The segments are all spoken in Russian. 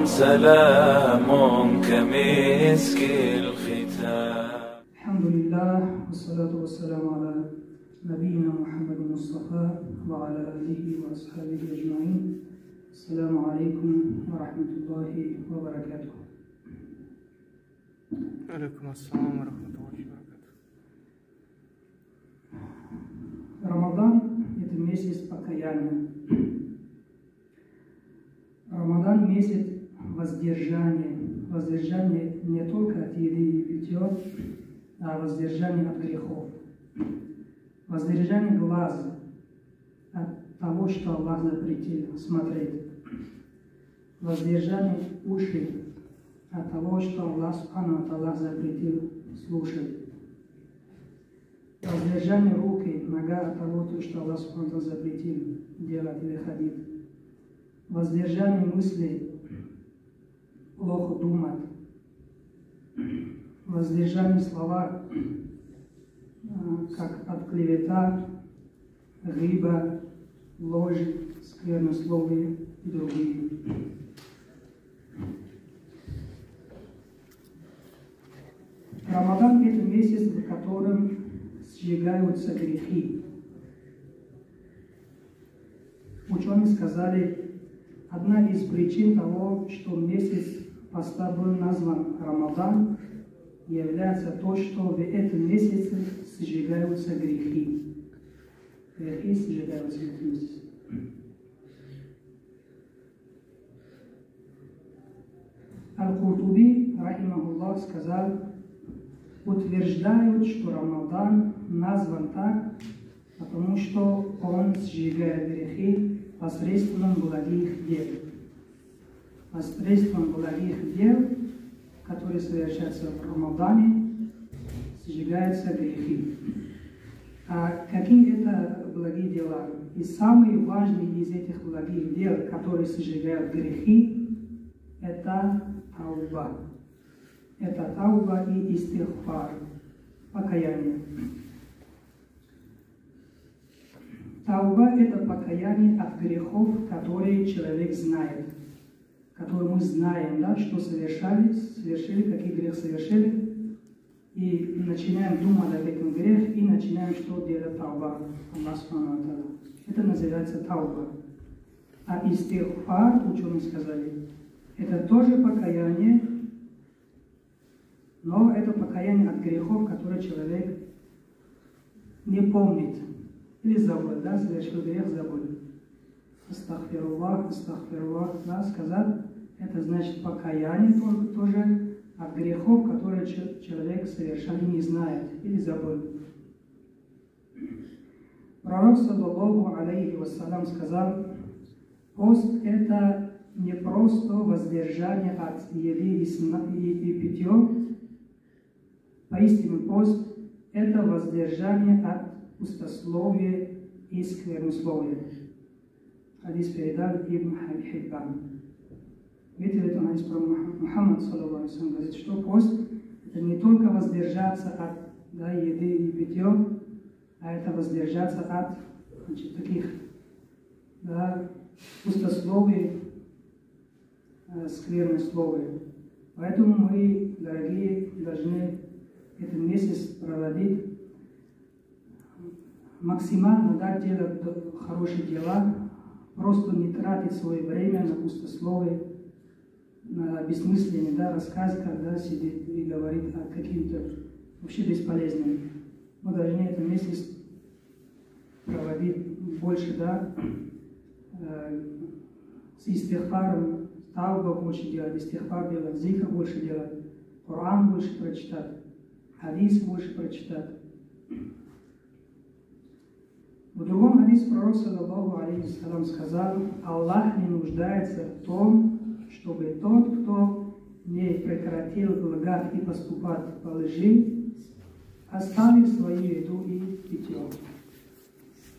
سلام كمسك الختام. الحمد لله والصلاة والسلام على نبينا محمد المصطفى وعلى آله وأصحابه أجمعين. السلام عليكم ورحمة الله وبركاته. عليكم السلام ورحمة الله وبركاته. Рамадан – это месяц покаяния. Рамадан – месяц воздержания. Воздержание не только от еды и питья, а воздержание от грехов. Воздержание глаза от того, что Аллах запретил смотреть. Воздержание ушей от того, что Аллах запретил слушать. Воздержание руки, нога от того, что Аллах запретил делать или ходить. Воздержание мыслей, плохо думать. Воздержание слова, как от клевета, гриба, ложь, сквернословие и другие. Рамадан – это месяц, в котором сжигаются грехи. Ученые сказали, одна из причин того, что месяц поста был назван Рамадан, является то, что в этом месяце сжигаются грехи. Грехи сжигаются в этом месяце. Аль-Куртуби, рахимахуллах, сказал, утверждают, что Рамадан назван так, потому что он сжигает грехи посредством благих дел. Посредством благих дел, которые совершаются в Рамадане, сжигаются грехи. А какие это благие дела? И самый важный из этих благих дел, которые сжигают грехи, это тауба. Это тауба и истигфар, покаяние. Тауба – это покаяние от грехов, которые человек знает, которые мы знаем, да, что совершили, какие грехи совершили, и начинаем думать об этом грехе, и начинаем что делать тауба. Это называется тауба. А истигфар, ученые сказали, это тоже покаяние, но это покаяние от грехов, которые человек не помнит или забыл, да, совершил грех, забыл. Астагфируллах, да, сказать, это значит покаяние тоже от грехов, которые человек совершал и не знает или забыл. Пророк, саллаллаху алейхи вассалям, сказал, пост – это не просто воздержание от еды и питья. Поистине пост – это воздержание от пустословия и сквернословия. Хадис передал Ибн Хиббан. Видите, это хадис про Мухаммад, саллаллаху алейхи ва саллям, говорит, что пост – это не только воздержаться от еды и питья, а это воздержаться от таких пустословий, сквернословия. Поэтому мы, дорогие, должны этот месяц проводить максимально, делать хорошие дела, просто не тратить свое время на пустословие, на бессмысленный рассказ, когда сидит и говорит о каким-то вообще бесполезным. Мы должны этот месяц проводить больше, с истигфаром, тауба больше делать, истигфар делать, зикр больше делать, Коран больше прочитать, хадис больше прочитать. В другом хадисе пророк, саллаллаху алейхи ва саллям, сказал, Аллах не нуждается в том, чтобы тот, кто не прекратил лгать и поступать по лжи, оставил свою еду и питье.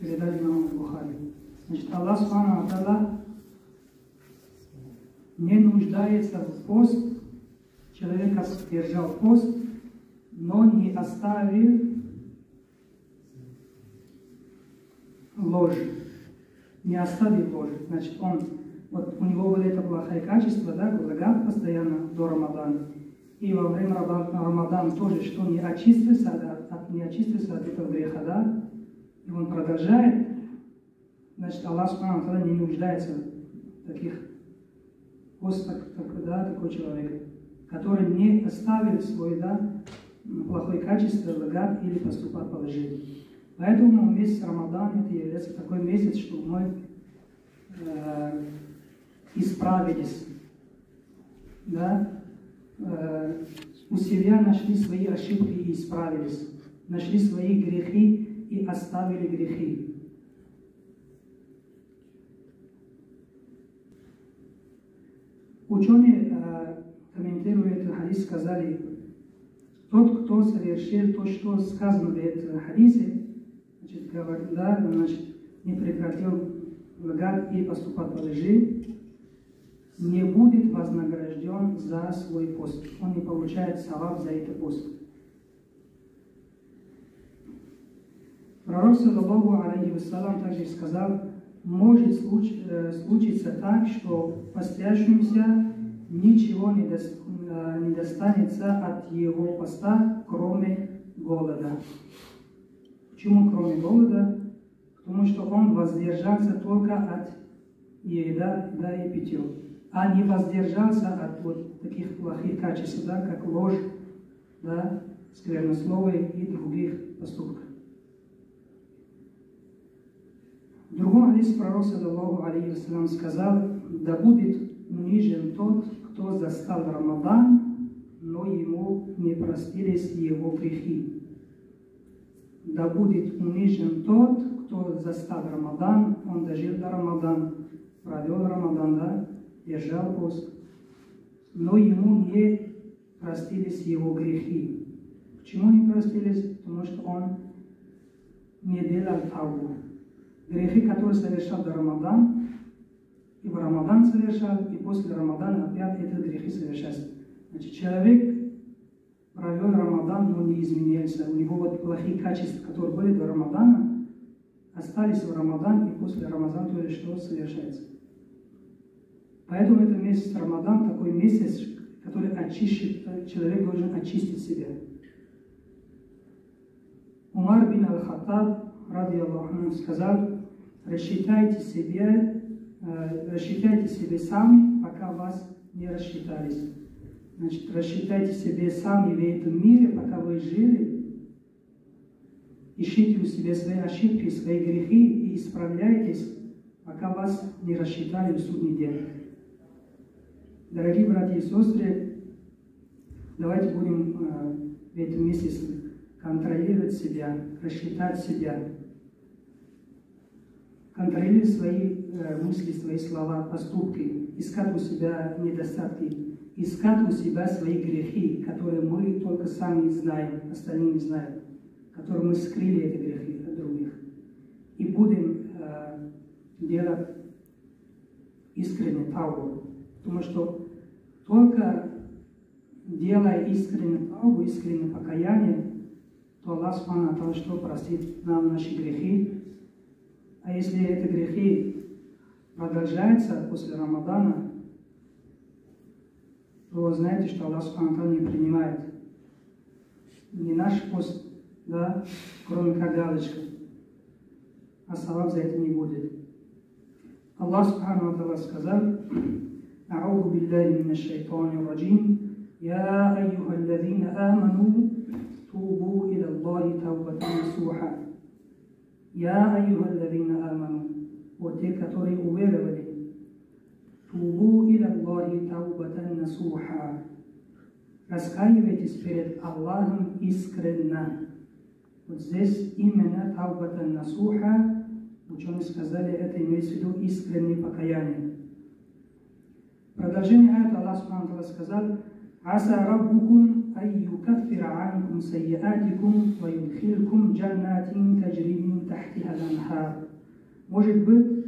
Передали имаму Бухари. Значит, Аллах субхану ва тааля не нуждается в пост. Человек держал пост, но не оставил ложь. Не оставил ложь. Значит, у него была эта плохое качество, да, глагат постоянно до Рамадана. И во время Рамадана тоже, что не очистился от этого греха, да, и он продолжает, значит, Аллах Субхану ва Тааля не нуждается в таких постах, да, такой человек, который не оставил свой, да, плохое качество, глагат или поступок положения. Поэтому месяц Рамадан это является такой месяц, чтобы мы исправились, да, у себя нашли свои ошибки и исправились, нашли свои грехи и оставили грехи. Ученые, комментируя этот хадис, сказали, тот, кто совершил то, что сказано в этом хадисе, значит, да, значит, не прекратил глагат и поступать по лжи, не будет вознагражден за свой пост. Он не получает саваб за этот пост. Пророк, саллаллаху алейхи вассалам, также сказал, может случиться так, что постящимся ничего не достанется от его поста, кроме голода. Почему кроме голода? Потому что он воздержался только от еды, да, и питья, а не воздержался от вот таких плохих качеств, да, как ложь, да, сквернословие и других поступков. В другом хадисе пророк, саллаллаху алейхи вассалям, сказал, да будет унижен тот, кто застал Рамадан, но ему не простились его грехи. Да будет унижен тот, кто застал Рамадан, он дожил до Рамадана, провел Рамадан, да, держал пост, но ему не простились его грехи. Почему не простились? Потому что он не делал таубу. Грехи, которые совершал до Рамадана, и в Рамадан совершал, и после Рамадана опять эти грехи совершаются. Значит, человек провел Рамадан, но не изменился. У него вот плохие качества, которые были до Рамадана, остались в Рамадан, и после Рамадана тоже что совершается. Поэтому это месяц Рамадан, такой месяц, который очищает, человек должен очистить себя. Умар бин Аль-Хаттаб, ради Аллаху, сказал, рассчитайте себе сами, пока вас не рассчитались. Значит, рассчитайте себе сами в этом мире, пока вы жили. Ищите у себя свои ошибки, свои грехи и исправляйтесь, пока вас не рассчитали в судный день. Дорогие братья и сестры, давайте будем в этом месяце контролировать себя, рассчитать себя, контролировать свои мысли, свои слова, поступки, искать у себя недостатки, искать у себя свои грехи, которые мы только сами знаем, остальные не знают, которые мы скрыли эти грехи от других. И будем делать искренне таубу, потому что только делая искренне таубу, искреннее покаяние, то Аллах Субхану ва Тааля что простит нам наши грехи. А если эти грехи продолжаются после Рамадана, то знаете, что Аллах Субхану ва Тааля не принимает не наш пост, да, кроме как галочка, а саваб за это не будет. Аллах Субхану ва Тааля сказал: «А'удhu билляхи минаш шайтанир раджим, я айюхаллазина аману тубу иля Аллахи таубатан насуха». Я айюхаллазина аману, вот те, которые уверовали, тубу иля Аллахи таубатан насуха, раскаивайтесь перед Аллахом искренно. Вот здесь именно таубатан насуха, ученые сказали, это имеется в виду искреннее покаяние. Продолжение аята Аллах Субхану ва Тааля сказал: «Аса раббукум ай юкаффира анкум сайяатикум ва юдхилкум джаннатин таджри мин тахтиха аль-анхар». Может быть,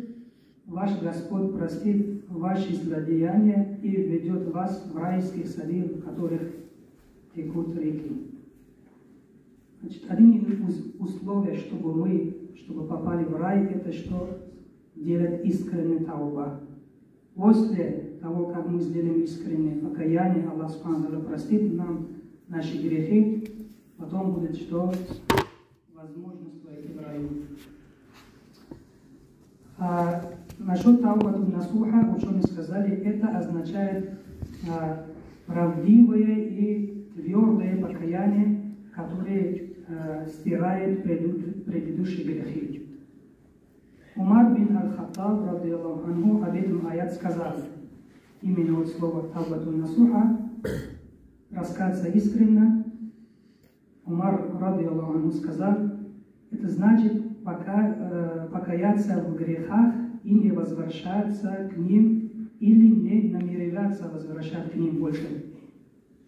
ваш Господь простит ваши злодеяния и введет вас в райских садах, в которых текут реки. Значит, один из условий, чтобы попали в рай, это что? Делать искренне тауба. После того, как мы сделаем искреннее покаяние, Аллах Субхану ва Тааля простит нам наши грехи, потом будет что? Возможность войти в рай. Насчет таубату насуха ученые сказали, это означает правдивое и твердое покаяние, которое стирает предыдущие грехи. Умар бин Аль-Хаттаб, радиаллаху анху, об этом аят сказал. Именно вот слово таубату насуха, раскаться искренне. Умар, радиаллаху анху, сказал, это значит покаяться в грехах и не возвращаться к ним, или не намереваться возвращаться к ним больше.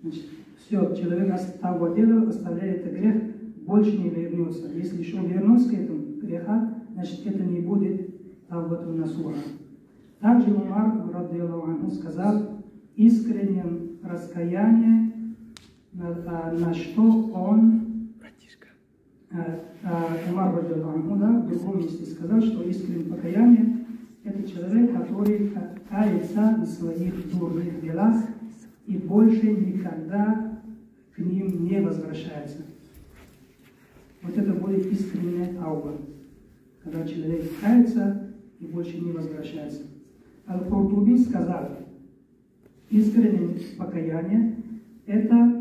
Значит, все, человек того дела оставляет этот грех, больше не вернется. Если еще вернуться к этому греху, значит, это не будет таубату насуха. Также Умар, радиаллаху анху, сказал, искреннее раскаяние, на что он, Умар, радиаллаху анху, в другом месте сказал, что искреннее покаяние — это человек, который кается в своих дурных делах и больше никогда к ним не возвращается. Вот это будет искренняя тауба, когда человек кается и больше не возвращается. Аль-Куртуби сказал, искреннее покаяние — это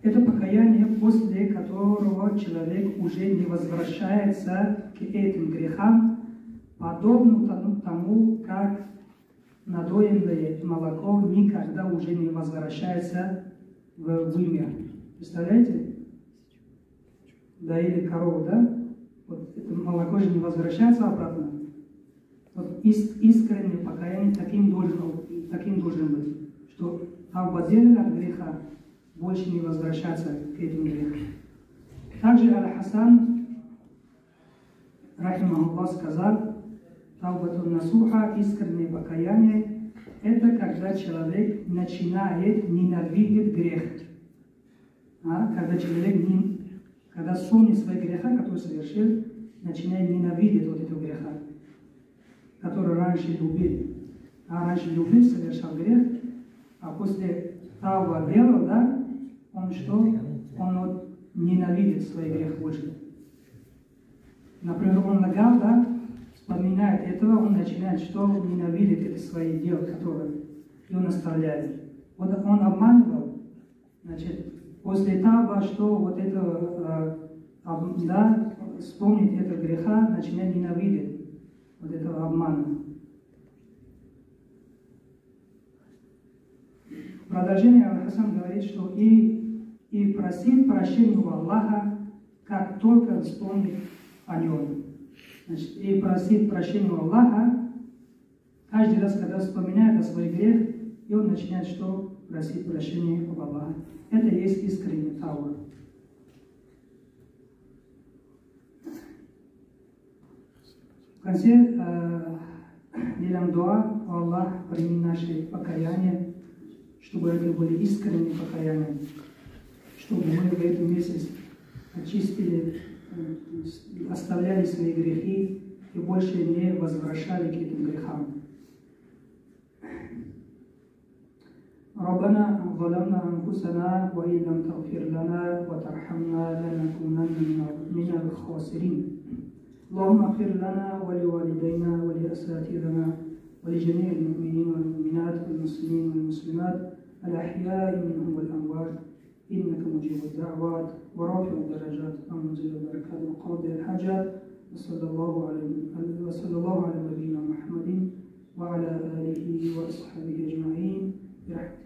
покаяние, после которого человек уже не возвращается к этим грехам, подобно тому, как надоенное молоко никогда уже не возвращается в вымя. Представляете? Доили корову, да? Вот это молоко же не возвращается обратно. Вот искреннее покаяние таким должен быть, что тауба от греха, больше не возвращаться к этим грехам. Также Аль-Хасан, рахимахуллах, сказал, таубату насуха, искреннее покаяние, это когда человек начинает ненавидеть грех. Когда человек, когда вспомнит свои греха, которые совершил, начинает ненавидеть вот этого греха, который раньше любил. Раньше любил, совершал грех, а после тауба делал, да, он что? Он вот ненавидит свой грех больше. Например, он лгал, да, вспоминает этого, он начинает что? Ненавидеть это свои дела, которые и он оставляет. Вот он обманывал, значит, после тауба, что вот это, да, вспомнить это греха, начинает ненавидеть вот этого обмана. В продолжение Аль-Хасан говорит, что и просит прощения у Аллаха, как только вспомнит о нем. Значит, и просит прощения у Аллаха каждый раз, когда вспоминает о своих грех, и он начинает что? Просить прощения у Аллаха. Это и есть искренняя тауба. В конце делаем дуа: о Аллах, прими наши покаяния, чтобы это были искренние покаяния, чтобы мы в этом месяце очистили, оставляли свои грехи и больше не возвращали к этим грехам. ربنا ظلمنا أنفسنا وإن لم تغفر لنا وترحمنا لنكونن من الخاسرين. اللهم اغفر لنا ولوالدينا ولأساتذتنا ولجميع المؤمنين والمؤمنات والمسلمين والمسلمات الأحياء منهم والأموات إنك مجيب الدعوات ورافع الدرجات ومنزل البركات وقاضي الحاجات وصلى الله على نبينا محمد وعلى آله وأصحابه أجمعين برحمته.